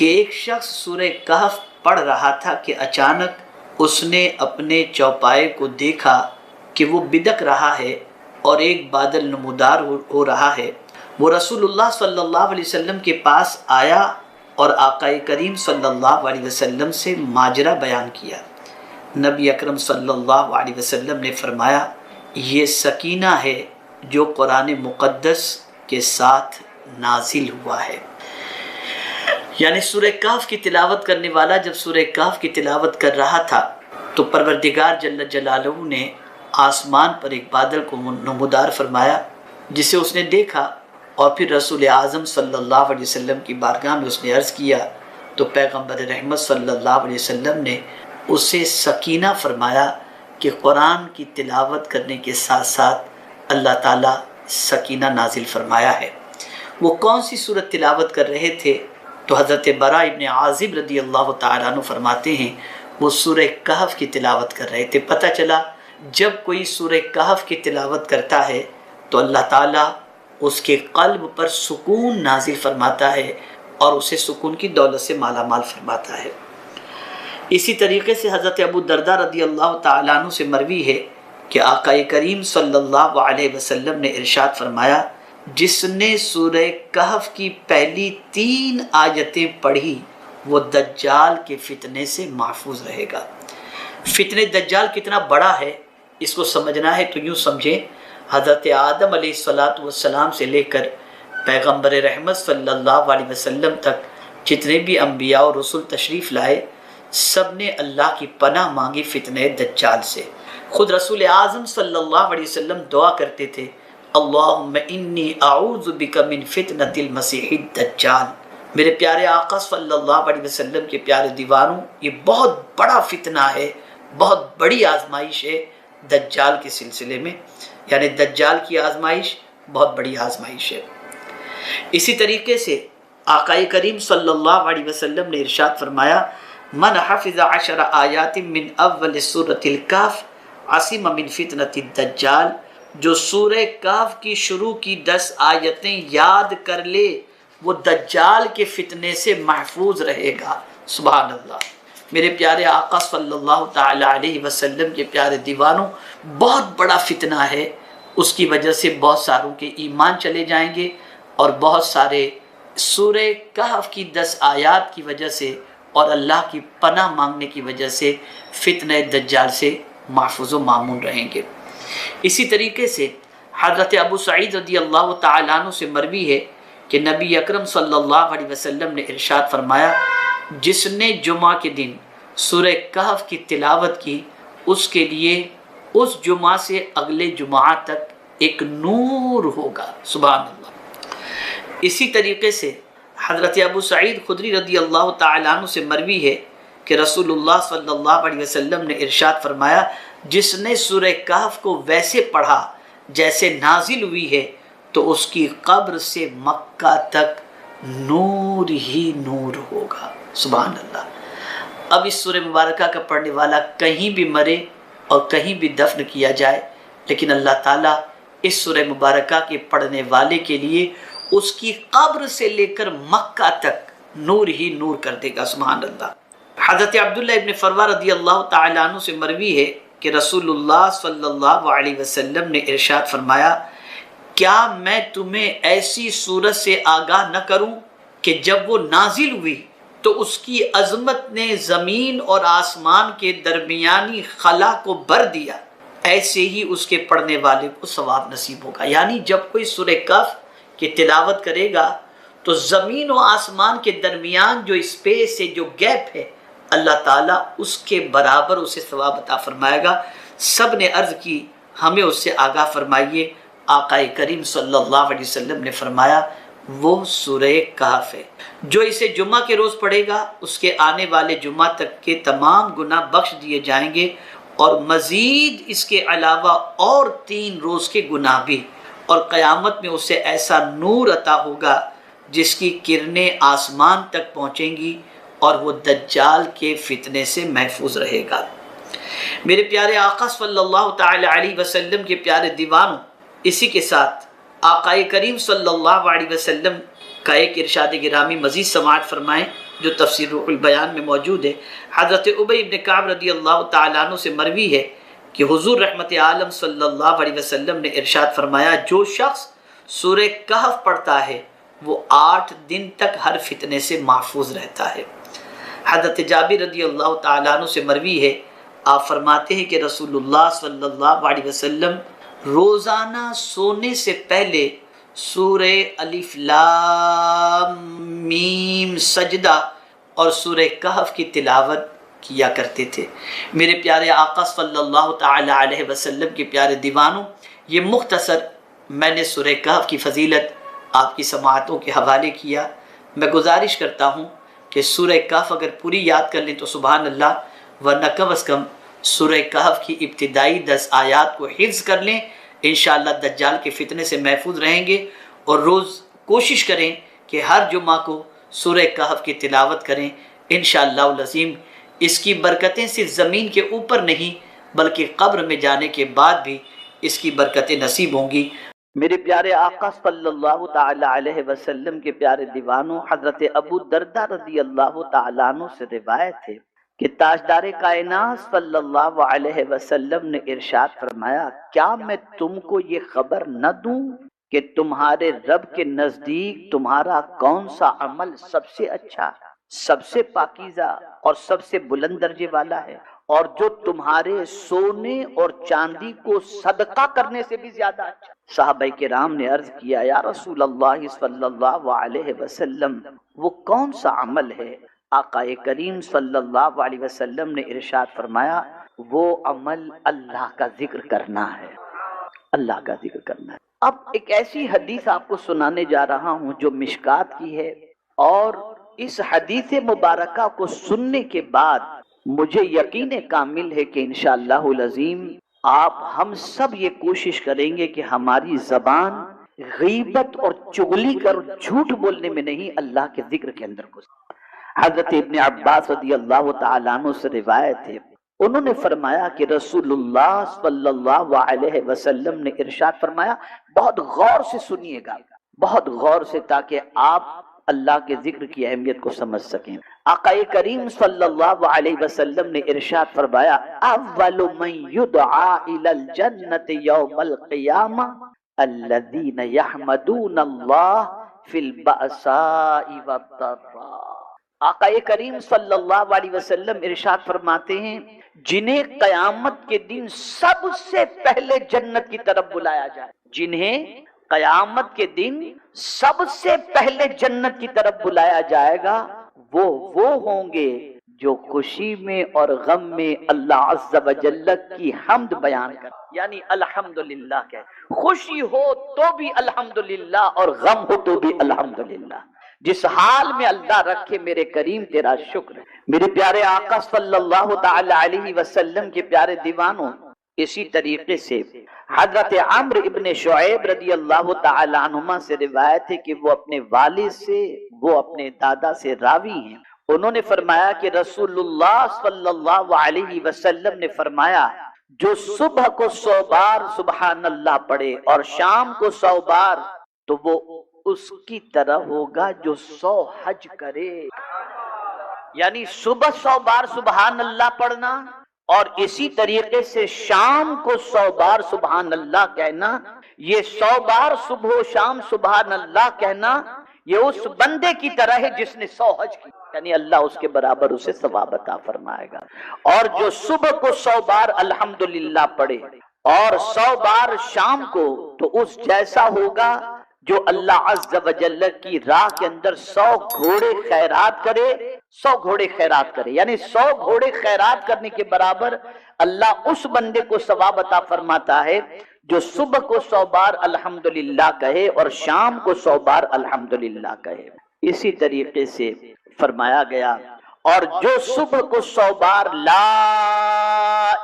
کہ ایک شخص سورہ کہف پڑھ رہا تھا کہ اچانک اس نے اپنے چوپائے کو دیکھا کہ وہ بدک رہا ہے اور ایک بادل نمودار ہو رہا ہے۔ وہ رسول اللہ صلی اللہ علیہ وسلم کے پاس آیا اور آقا کریم صلی اللہ علیہ وسلم سے ماجرا بیان کیا۔ نبی اکرم صلی اللہ علیہ وسلم نے فرمایا، یہ سکینہ ہے جو قرآن مقدس کے ساتھ نازل ہوا ہے۔ یعنی سورہ کہف کی تلاوت کرنے والا جب سورہ کہف کی تلاوت کر رہا تھا تو پروردگار جل جلالہ نے آسمان پر ایک بادل کو نمودار فرمایا جسے اس نے دیکھا، اور پھر رسول اعظم صلی اللہ علیہ وسلم کی بارگاہ میں اس نے عرض کیا تو پیغمبر رحمت صلی اللہ علیہ وسلم نے اسے سکینہ فرمایا کہ قرآن کی تلاوت کرنے کے ساتھ ساتھ اللہ تعالیٰ سکینہ نازل فرمایا ہے۔ وہ کون سی سورت تلاوت کر رہے تھے؟ تو حضرت براء ابن عازب رضی اللہ تعالیٰ عنہ فرماتے ہیں وہ سورہ کہف کی تلاوت کر رہے تھے۔ پتہ چلا جب کوئی سورہ کہف کی تلاوت کرتا ہے تو اللہ تعالیٰ اس کے قلب پر سکون نازل فرماتا ہے اور اسے سکون کی دولت سے مالا مال فرماتا ہے۔ اسی طریقے سے حضرت ابو درداء رضی اللہ تعالیٰ عنہ سے مروی ہے کہ آقا کریم صلی اللہ علیہ وسلم نے ارشاد فرمایا، جس نے سورہ کہف کی پہلی 3 آیتیں پڑھی وہ دجال کے فتنے سے محفوظ رہے گا۔ فتنہ دجال کتنا بڑا ہے اس کو سمجھنا ہے تو یوں سمجھیں، حضرت آدم علیہ السلام سے لے کر پیغمبر رحمت صلی اللہ علیہ وسلم تک جتنے بھی انبیاء اور رسول تشریف لائے سب نے اللہ کی پناہ مانگی فتنہ دجال سے۔ خود رسول اعظم صلی اللہ علیہ وسلم دعا کرتے تھے، اللہم انی اعوذ بک من فتنۃ المسیح الدجال۔ میرے پیارے آقا صلی اللہ علیہ وسلم کے پیارے دیوانوں، یہ بہت بڑا فتنہ ہے، بہت بڑی آزمائش ہے دجال کے سلسلے میں، یعنی دجال کی آزمائش بہت بڑی آزمائش ہے۔ اسی طریقے سے آقا کریم صلی اللہ علیہ وسلم نے ارشاد فرمایا، من حفظ 10 آیات من اول سورۃ الکہف عصم من فتنۃ الدجال، جو سورہ کہف کی شروع کی 10 آیتیں یاد کر لے وہ دجال کے فتنے سے محفوظ رہے گا۔ سبحان اللہ۔ میرے پیارے آقا صلی اللہ تعالی علیہ وسلم کے پیارے دیوانوں، بہت بڑا فتنہ ہے، اس کی وجہ سے بہت ساروں کے ایمان چلے جائیں گے اور بہت سارے سورہ کہف کی 10 آیات کی وجہ سے اور اللہ کی پناہ مانگنے کی وجہ سے فتنہ دجال سے محفوظ و مامون رہیں گے۔ اسی طریقے سے حضرت ابو سعید رضی اللہ تعالیٰ عنہ سے مروی ہے کہ نبی اکرم صلی اللہ علیہ وسلم نے ارشاد فرمایا، جس نے جمعہ کے دن سورہ کہف کی تلاوت کی اس کے لیے اس جمعہ سے اگلے جمعہ تک ایک نور ہوگا۔ سبحان اللہ۔ اسی طریقے سے حضرت ابو سعید خدری رضی اللہ تعالیٰ عنہ سے مروی ہے کہ رسول اللہ صلی اللہ علیہ وسلم نے ارشاد فرمایا، جس نے سورہ کہف کو ویسے پڑھا جیسے نازل ہوئی ہے تو اس کی قبر سے مکہ تک نور ہی نور ہوگا۔ سبحان اللہ۔ اب اس سورہ مبارکہ کا پڑھنے والا کہیں بھی مرے اور کہیں بھی دفن کیا جائے، لیکن اللہ تعالیٰ اس سورہ مبارکہ کے پڑھنے والے کے لیے اس کی قبر سے لے کر مکہ تک نور ہی نور کر دے گا۔ سبحان اللہ۔ حضرت عبداللہ ابن فروہ رضی اللہ تعالیٰ عنہ سے مروی ہے کہ رسول اللہ صلی اللہ علیہ وسلم نے ارشاد فرمایا، کیا میں تمہیں ایسی صورت سے آگاہ نہ کروں کہ جب وہ نازل ہوئی تو اس کی عظمت نے زمین اور آسمان کے درمیانی خلا کو بھر دیا، ایسے ہی اس کے پڑھنے والے کو ثواب نصیب ہوگا۔ یعنی جب کوئی سورہ کہف کی تلاوت کرے گا تو زمین و آسمان کے درمیان جو اسپیس ہے، جو گیپ ہے، اللہ تعالیٰ اس کے برابر اسے ثواب عطا فرمائے گا۔ سب نے عرض کی ہمیں اس سے آگاہ فرمائیے۔ آقا کریم صلی اللہ علیہ وسلم نے فرمایا، وہ سورہ کہف ہے، جو اسے جمعہ کے روز پڑھے گا اس کے آنے والے جمعہ تک کے تمام گناہ بخش دیے جائیں گے، اور مزید اس کے علاوہ اور 3 روز کے گناہ بھی، اور قیامت میں اسے ایسا نور عطا ہوگا جس کی کرنیں آسمان تک پہنچیں گی اور وہ دجال کے فتنے سے محفوظ رہے گا۔ میرے پیارے آقا صلی اللہ تعالی علیہ وسلم کے پیارے دیوانوں، اسی کے ساتھ آقا کریم صلی اللہ علیہ وسلم کا ایک ارشاد گرامی مزید سماعت فرمائیں۔ جو تفسیر روح البیان میں موجود ہے۔ حضرت ابی بن کعب رضی اللہ تعالیٰ عنہ سے مروی ہے کہ حضور رحمت عالم صلی اللہ علیہ وسلم نے ارشاد فرمایا، جو شخص سورہ کہف پڑھتا ہے وہ 8 دن تک ہر فتنے سے محفوظ رہتا ہے۔ حضرت جابر رضی اللہ تعالیٰ عنہ سے مروی ہے، آپ فرماتے ہیں کہ رسول اللہ صلی اللہ علیہ وسلم روزانہ سونے سے پہلے سورہ الف لام میم سجدہ اور سورہ کہف کی تلاوت کیا کرتے تھے۔ میرے پیارے آقا صلی اللہ تعالی علیہ وسلم کے پیارے دیوانوں، یہ مختصر میں نے سورہ کہف کی فضیلت آپ کی سماعتوں کے حوالے کیا۔ میں گزارش کرتا ہوں کہ سورہ کہف اگر پوری یاد کر لیں تو سبحان اللہ، ورنہ کم از کم سورہ کہف کی ابتدائی 10 آیات کو حفظ کر لیں، انشاءاللہ دجال کے فتنے سے محفوظ رہیں گے۔ اور روز کوشش کریں کہ ہر جمعہ کو سورہ کہف کی تلاوت کریں، انشاءاللہ العظیم اس کی برکتیں صرف زمین کے اوپر نہیں بلکہ قبر میں جانے کے بعد بھی اس کی برکتیں نصیب ہوں گی۔ میرے پیارے آقا صلی اللہ تعالی علیہ وسلم کے پیارے دیوانوں، حضرت ابو دردہ رضی اللہ تعالیٰ عنہ سے روایت ہے کہ تاجدار کائنات صلی اللہ علیہ وسلم نے ارشاد فرمایا، کیا میں تم کو یہ خبر نہ دوں کہ تمہارے رب کے نزدیک تمہارا کون سا عمل سب سے اچھا، سب سے پاکیزہ اور سب سے بلند درجے والا ہے، اور جو تمہارے سونے اور چاندی کو صدقہ کرنے سے بھی زیادہ اچھا؟ صحابہ کرام نے عرض کیا، یا رسول اللہ صلی اللہ علیہ وسلم وہ کون سا عمل ہے؟ آقا کریم صلی اللہ علیہ وسلم نے ارشاد فرمایا، وہ عمل اللہ کا ذکر کرنا ہے، اللہ کا ذکر کرنا ہے۔ اب ایک ایسی حدیث آپ کو سنانے جا رہا ہوں جو مشکات کی ہے، اور اس حدیث مبارکہ کو سننے کے بعد مجھے یقین کامل ہے کہ انشاءاللہ العظیم آپ ہم سب یہ کوشش کریں گے کہ ہماری زبان غیبت اور چغلی کر جھوٹ بولنے میں نہیں، اللہ کے ذکر کے اندر گزرے۔ حضرت ابن عباس رضی اللہ تعالیٰ عنہ سے روایت ہے، انہوں نے فرمایا کہ رسول اللہ صلی اللہ علیہ وسلم نے ارشاد فرمایا، بہت غور سے سنیے گا، بہت غور سے، تاکہ آپ اللہ کے ذکر کی اہمیت کو سمجھ سکیں۔ آقا کریم صلی اللہ علیہ وسلم نے ارشاد فرمایا، اول من یدعا الی الجنۃ یوم القیامہ الذین یحمدون اللہ فی البأساء والضراء۔ آقا کریم صلی اللہ علیہ وسلم ارشاد فرماتے ہیں، جنہیں قیامت کے دن سب سے پہلے جنت کی طرف بلایا جائے، جنہیں قیامت کے دن سب سے پہلے جنت کی طرف بلایا جائے گا، وہ ہوں گے جو خوشی میں اور غم میں اللہ عز و جل کی حمد بیان کر، یعنی الحمدللہ کہ خوشی ہو تو بھی الحمدللہ اور غم ہو تو بھی الحمدللہ، جس حال میں اللہ رکھے میرے کریم تیرا شکر ہے۔ میرے پیارے آقا صلی اللہ تعالی علیہ وسلم کے پیارے دیوانوں، اسی طریقے سے حضرت عمرو ابن شعیب رضی اللہ تعالی عنہما سے روایت ہے کہ وہ اپنے والد سے، وہ اپنے دادا سے راوی ہیں، انہوں نے فرمایا کہ رسول اللہ صلی اللہ علیہ وسلم نے فرمایا، جو صبح کو 100 بار سبحان اللہ پڑھے اور شام کو 100 بار، تو وہ اس کی طرح ہوگا جو 100 حج کرے۔ یعنی صبح 100 بار سبحان اللہ پڑھنا اور اسی طریقے سے شام کو 100 بار سبحان اللہ کہنا، یہ 100 بار صبح و شام سبحان اللہ کہنا، یہ اس بندے کی طرح ہے جس نے 100 حج کی، یعنی اللہ اس کے برابر اسے ثواب عطا فرمائے گا۔ اور جو صبح کو 100 بار الحمدللہ پڑھے اور 100 بار شام کو، تو اس جیسا ہوگا جو اللہ عز و جل کی راہ کے اندر 100 گھوڑے خیرات کرے، 100 گھوڑے خیرات کرے، یعنی 100 گھوڑے خیرات کرنے کے برابر اللہ اس بندے کو ثواب عطا فرماتا ہے جو صبح کو 100 بار الحمدللہ کہے اور شام کو 100 بار الحمدللہ کہے۔ اسی طریقے سے فرمایا گیا، اور جو صبح کو 100 بار لا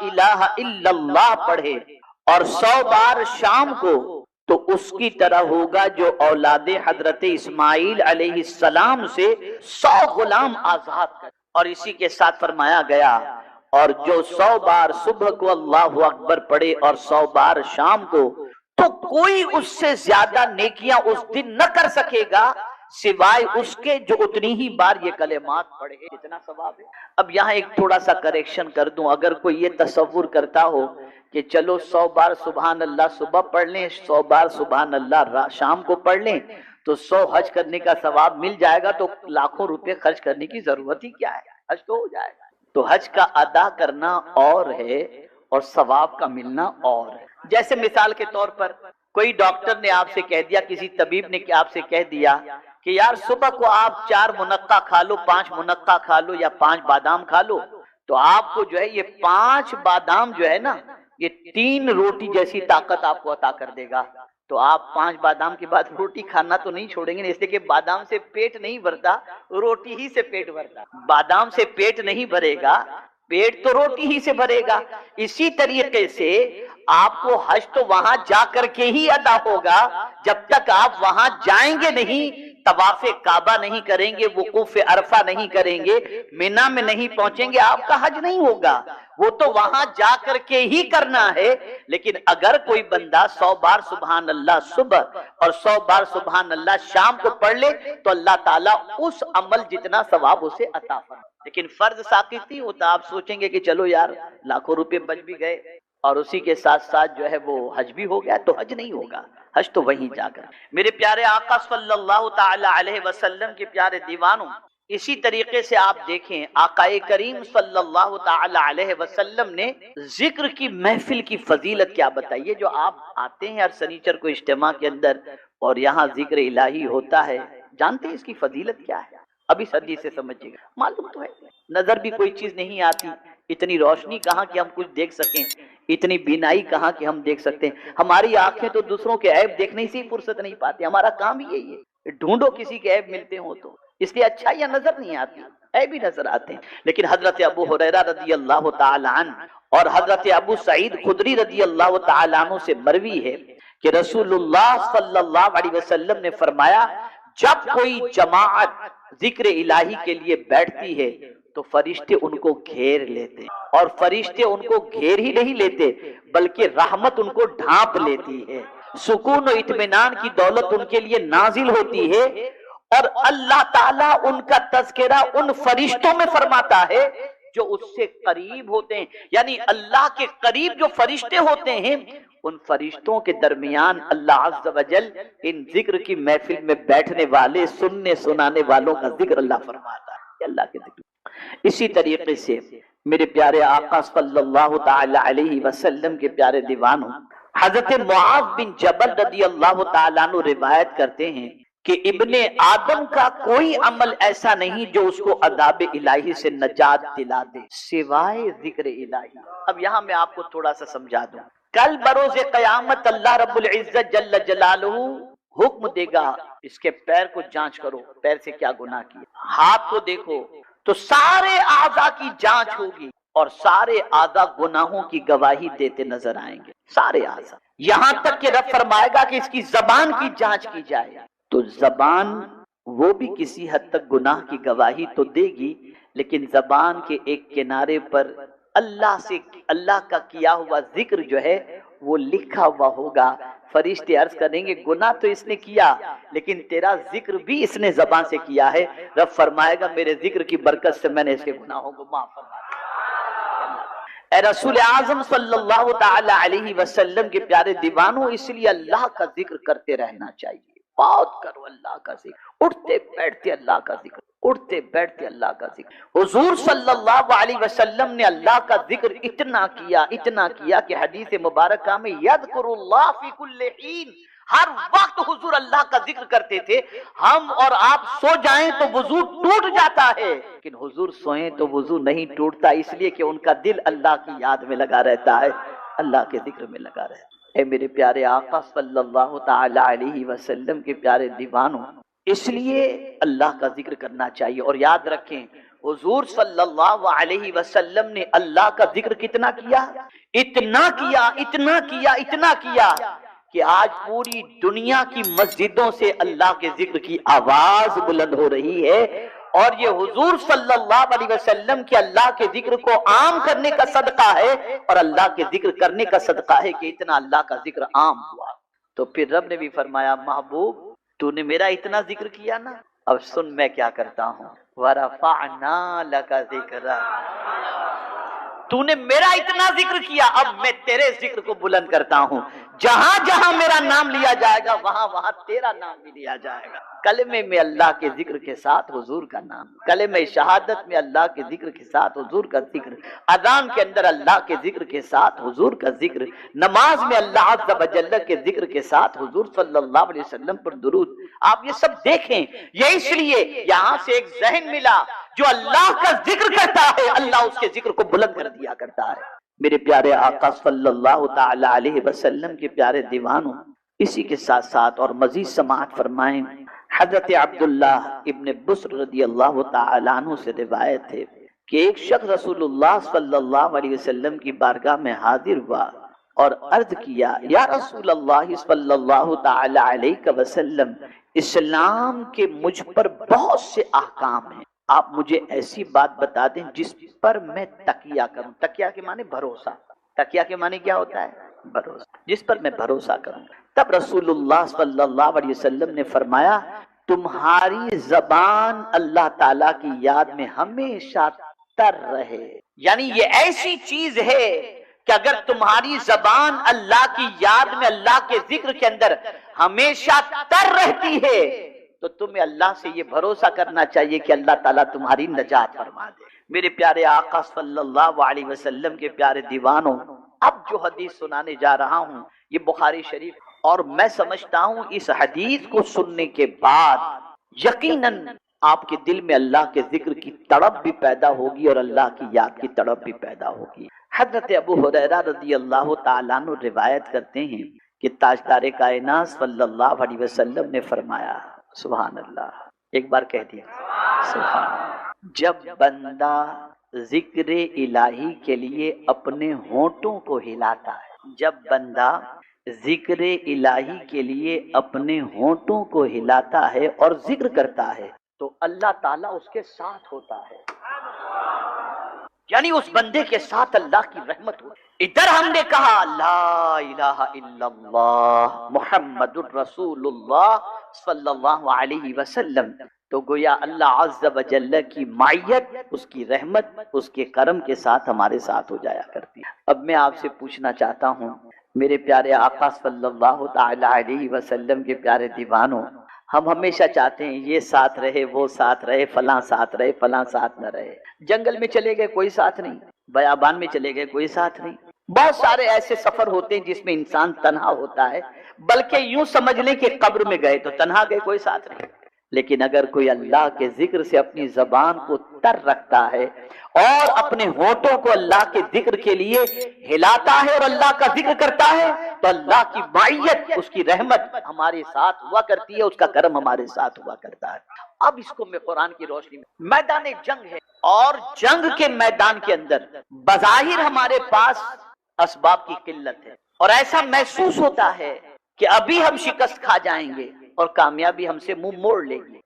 الہ الا اللہ پڑھے اور 100 بار شام کو، تو اس کی طرح ہوگا جو اولاد حضرت اسماعیل علیہ السلام سے 100 غلام آزاد کر۔ اور اسی کے ساتھ فرمایا گیا، اور جو 100 بار صبح کو اللہ اکبر پڑھے اور 100 بار شام کو، تو کوئی اس سے زیادہ نیکیاں اس دن نہ کر سکے گا سوائے اس کے جو اتنی ہی بار یہ کلمات پڑھے جتنا ثواب ہے۔ اب یہاں ایک تھوڑا سا کریکشن کر دوں، اگر کوئی یہ تصور کرتا ہو کہ چلو 100 بار سبحان اللہ صبح پڑھ لیں، 100 بار سبحان اللہ شام کو پڑھ لیں تو 100 حج کرنے کا ثواب مل جائے گا، تو لاکھوں روپے خرچ کرنے کی ضرورت ہی کیا ہے، حج تو ہو جائے گا۔ تو حج کا ادا کرنا اور ہے اور ثواب کا ملنا اور ہے۔ جیسے مثال کے طور پر کوئی ڈاکٹر نے آپ سے کہہ دیا، کسی طبیب نے آپ سے کہہ دیا کہ یار صبح کو آپ 4 منقع کھا لو، 5 منقع کھا لو یا 5 بادام کھا لو، تو آپ کو جو ہے یہ 5 بادام جو ہے نا یہ 3 روٹی جیسی طاقت آپ کو عطا کر دے گا۔ تو آپ 5 بادام کے بعد روٹی کھانا تو نہیں چھوڑیں گے، اس لیے کہ بادام سے پیٹ نہیں بھرتا، روٹی ہی سے پیٹ بھرتا۔ بادام سے پیٹ نہیں بھرے گا، پیٹ تو روٹی ہی سے بھرے گا۔ اسی طریقے سے آپ کو حج تو وہاں جا کر کے ہی ادا ہوگا، جب تک آپ وہاں جائیں گے نہیں، طواف کعبہ نہیں کریں گے، وقوف عرفہ نہیں کریں گے، مینا میں نہیں پہنچیں گے، آپ کا حج نہیں ہوگا۔ وہ تو وہاں جا کر کے ہی کرنا ہے۔ لیکن اگر کوئی بندہ 100 بار سبحان اللہ صبح اور 100 بار سبحان اللہ شام کو پڑھ لے تو اللہ تعالیٰ اس عمل جتنا ثواب اسے عطا فرمائے۔ لیکن فرض ساقط نہیں ہوتا، آپ سوچیں گے کہ چلو یار لاکھوں روپے بچ بھی گئے اور اسی کے ساتھ ساتھ جو ہے وہ حج بھی ہو گیا، تو حج نہیں ہوگا، حج تو وہیں جا کر۔ میرے پیارے آقا صلی اللہ تعالی علیہ وسلم کے پیارے دیوانوں، اسی طریقے سے آپ دیکھیں آقا کریم صلی اللہ تعالی علیہ وسلم نے ذکر کی محفل کی فضیلت کیا بتائی ہے۔ جو آپ آتے ہیں ہر سنیچر کو اجتماع کے اندر اور یہاں ذکر الہی ہوتا ہے، جانتے ہیں اس کی فضیلت کیا ہے؟ ابھی حدیث سے سمجھیے گا، معلوم تو ہے۔ نظر بھی کوئی چیز نہیں آتی، اتنی روشنی کہاں کہ ہم کچھ دیکھ سکیں، اتنی بینائی کہاں کہ ہم دیکھ سکتے ہیں۔ ہماری آنکھیں تو دوسروں کے عیب دیکھنے سے ہی فرصت نہیں پاتی، ہمارا کام ہی یہی ہے، ڈھونڈو کسی کے عیب ملتے ہوں تو، اس لیے اچھائیاں نظر نہیں آتی، عیب بھی نظر آتے ہیں۔ لیکن حضرت ابو ہریرہ رضی اللہ تعالی عنہ اور حضرت ابو سعید خدری رضی اللہ تعالی عنہ سے مروی ہے کہ رسول اللہ صلی اللہ علیہ وسلم نے فرمایا، جب کوئی جماعت ذکر الہی کے لیے بیٹھتی ہے تو فرشتے ان کو گھیر لیتے، اور فرشتے ان کو گھیر ہی نہیں لیتے بلکہ رحمت ان کو ڈھانپ لیتی ہے، سکون و اطمینان کی دولت ان کے لیے نازل ہوتی ہے، اور اللہ تعالیٰ ان کا تذکرہ ان فرشتوں میں فرماتا ہے جو اس سے قریب ہوتے ہیں۔ یعنی اللہ کے قریب جو فرشتے ہوتے ہیں، ان فرشتوں کے درمیان اللہ عز و جل ان ذکر کی محفل میں بیٹھنے والے سننے سنانے والوں کا ذکر اللہ فرماتا ہے، اللہ کے ذکر۔ اسی طریقے سے میرے پیارے آقا صلی اللہ تعالی علیہ وسلم کے پیارے دیوانوں، حضرت معاذ بن جبل رضی اللہ تعالیٰ عنہ روایت کرتے ہیں کہ ابن آدم کا کوئی عمل ایسا نہیں جو اس کو عذاب الہی سے نجات دلا دے سوائے ذکر الہی۔ اب یہاں میں آپ کو تھوڑا سا سمجھا دوں، کل بروز قیامت اللہ رب العزت جل جلالہ حکم دے گا، اس کے پیر کو جانچ کرو، پیر سے کیا گناہ کیا، ہاتھ کو دیکھو، تو سارے اعضاء کی جانچ ہوگی اور سارے اعضاء گناہوں کی گواہی دیتے نظر آئیں گے، سارے اعضاء، یہاں تک کہ رب فرمائے گا کہ اس کی زبان کی جانچ کی جائے، تو زبان وہ بھی کسی حد تک گناہ کی گواہی تو دے گی، لیکن زبان کے ایک کنارے پر اللہ کا کیا ہوا ذکر جو ہے وہ لکھا ہوا ہوگا۔ فرشتے عرض کریں گے گناہ تو اس نے کیا لیکن تیرا ذکر بھی اس نے زبان سے کیا ہے، رب فرمائے گا میرے ذکر کی برکت سے میں نے اس کے گناہوں کو معاف فرما دیا۔ اے رسول اعظم صلی اللہ تعالی علیہ وسلم کے پیارے دیوانوں، اس لیے اللہ کا ذکر کرتے رہنا چاہیے، بہت کرو اللہ کا ذکر، اٹھتے بیٹھتے اللہ کا ذکر، اٹھتے بیٹھتے اللہ کا ذکر۔ حضور صلی اللہ علیہ وسلم نے اللہ کا ذکر اتنا کیا کہ حدیث مبارکہ میں یذکر اللہ فی کل حین، ہر وقت حضور اللہ کا ذکر کرتے تھے۔ ہم اور آپ سو جائیں تو وضو ٹوٹ جاتا ہے، لیکن حضور سوئیں تو وضو نہیں ٹوٹتا، اس لیے کہ ان کا دل اللہ کی یاد میں لگا رہتا ہے، اللہ کے ذکر میں لگا رہتا ہے۔ اے میرے پیارے آقا صلی اللہ تعالی علیہ وسلم کے پیارے دیوانوں، اس لیے اللہ کا ذکر کرنا چاہیے۔ اور یاد رکھیں حضور صلی اللہ علیہ وسلم نے اللہ کا ذکر کتنا کیا، اتنا کیا کہ آج پوری دنیا کی مسجدوں سے اللہ کے ذکر کی آواز بلند ہو رہی ہے، اور یہ حضور صلی اللہ علیہ وسلم کے اللہ کے ذکر کو عام کرنے کا صدقہ ہے، اور اللہ کے ذکر کرنے کا صدقہ ہے کہ اتنا اللہ کا ذکر عام ہوا۔ تو پھر رب نے بھی فرمایا محبوب تو نے میرا اتنا ذکر کیا نا، اب سن میں کیا کرتا ہوں، وَرَفَعْنَا لَكَ ذِكْرَكَ، تو نے میرا اتنا ذکر کیا، اب میں تیرے ذکر کو بلند کرتا ہوں، جہاں جہاں میرا نام لیا جائے گا وہاں وہاں تیرا نام بھی لیا جائے گا۔ کلمے میں اللہ کے ذکر کے ساتھ حضور کا نام، کلمہ شہادت میں اللہ کے ذکر کے ساتھ حضور کا ذکر، اذان کے اندر اللہ کے ذکر کے ساتھ حضور کا ذکر، نماز میں اللہ عز و جل کے ذکر کے ساتھ حضور صلی اللہ علیہ وسلم پر درود۔ آپ یہ سب دیکھیں، یہ اس لیے یہاں سے ایک ذہن ملا، جو اللہ کا ذکر کرتا ہے اللہ اس کے ذکر کو بلند کر دیا کرتا ہے۔ میرے پیارے آقا صلی اللہ تعالی علیہ وسلم کے پیارے دیوانوں، اسی کے ساتھ ساتھ اور مزید سماعت فرمائیں، حضرت عبداللہ ابن بسر رضی اللہ تعالیٰ عنہ سے روایت ہے کہ ایک شخص رسول اللہ صلی اللہ علیہ وسلم کی بارگاہ میں حاضر ہوا اور عرض کیا، یا رسول اللہ صلی اللہ تعالی علیہ وسلم، اسلام کے مجھ پر بہت سے احکام ہیں، آپ مجھے ایسی بات بتا دیں جس پر میں تکیہ کروں۔ تکیہ کے معنی بھروسہ، تکیہ کے معنی کیا ہوتا ہے؟ بھروسہ، جس پر میں بھروسہ کروں۔ تب رسول اللہ صلی اللہ علیہ وسلم نے فرمایا، تمہاری زبان اللہ تعالیٰ کی یاد میں ہمیشہ تر رہے، یعنی یہ ایسی چیز ہے کہ اگر تمہاری زبان اللہ کی یاد میں، اللہ کے ذکر کے اندر ہمیشہ تر رہتی ہے تو تمہیں اللہ سے یہ بھروسہ کرنا چاہیے کہ اللہ تعالیٰ تمہاری نجات فرما دے۔ میرے پیارے آقا صلی اللہ علیہ وسلم کے پیارے دیوانوں، اب جو حدیث سنانے جا رہا ہوں یہ بخاری شریف، اور میں سمجھتا ہوں اس حدیث کو سننے کے بعد یقیناً آپ کے دل میں اللہ کے ذکر کی تڑپ بھی پیدا ہوگی اور اللہ کی یاد کی تڑپ بھی پیدا ہوگی۔ حضرت ابو ہریرہ رضی اللہ تعالیٰ عنہ روایت کرتے ہیں کہ تاجدار کائنات صلی اللہ علیہ وسلم نے فرمایا، سبحان اللہ، ایک بار کہہ دیا سبحان اللہ، جب بندہ ذکر الہی کے لیے اپنے ہونٹوں کو ہلاتا ہے، جب بندہ ذکر الہی کے لیے اپنے ہونٹوں کو ہلاتا ہے اور ذکر کرتا ہے تو اللہ تعالیٰ اس کے ساتھ ہوتا ہے، یعنی اس بندے کے ساتھ اللہ کی رحمت ہو۔ ادھر ہم نے کہا لا الہ الا اللہ محمد الرسول اللہ صلی اللہ علیہ وسلم، تو گویا اللہ عز و جل کی معیت، اس کی رحمت، اس کے کرم کے ساتھ ہمارے ساتھ ہو جایا کرتی ہے۔ اب میں آپ سے پوچھنا چاہتا ہوں، میرے پیارے آقا صلی اللہ تعالی علیہ وسلم کے پیارے دیوانوں، ہم ہمیشہ چاہتے ہیں یہ ساتھ رہے، وہ ساتھ رہے، فلاں ساتھ رہے، فلاں ساتھ نہ رہے۔ جنگل میں چلے گئے کوئی ساتھ نہیں، بیابان میں چلے گئے کوئی ساتھ نہیں، بہت سارے ایسے سفر ہوتے ہیں جس میں انسان تنہا ہوتا ہے، بلکہ یوں سمجھ لیں کہ قبر میں گئے تو تنہا گئے، کوئی ساتھ نہیں۔ لیکن اگر کوئی اللہ کے ذکر سے اپنی زبان کو تر رکھتا ہے اور اپنے ہونٹوں کو اللہ کے ذکر کے لیے ہلاتا ہے اور اللہ کا ذکر کرتا ہے تو اللہ کی معیت، اس کی رحمت ہمارے ساتھ ہوا کرتی ہے، اس کا کرم ہمارے ساتھ ہوا کرتا ہے۔ اب اس کو میں قرآن کی روشنی میں، میدان جنگ ہے اور جنگ کے میدان کے اندر بظاہر ہمارے پاس اسباب کی قلت ہے اور ایسا محسوس ہوتا ہے کہ ابھی ہم شکست کھا جائیں گے اور کامیابی ہم سے منہ موڑ لے گی،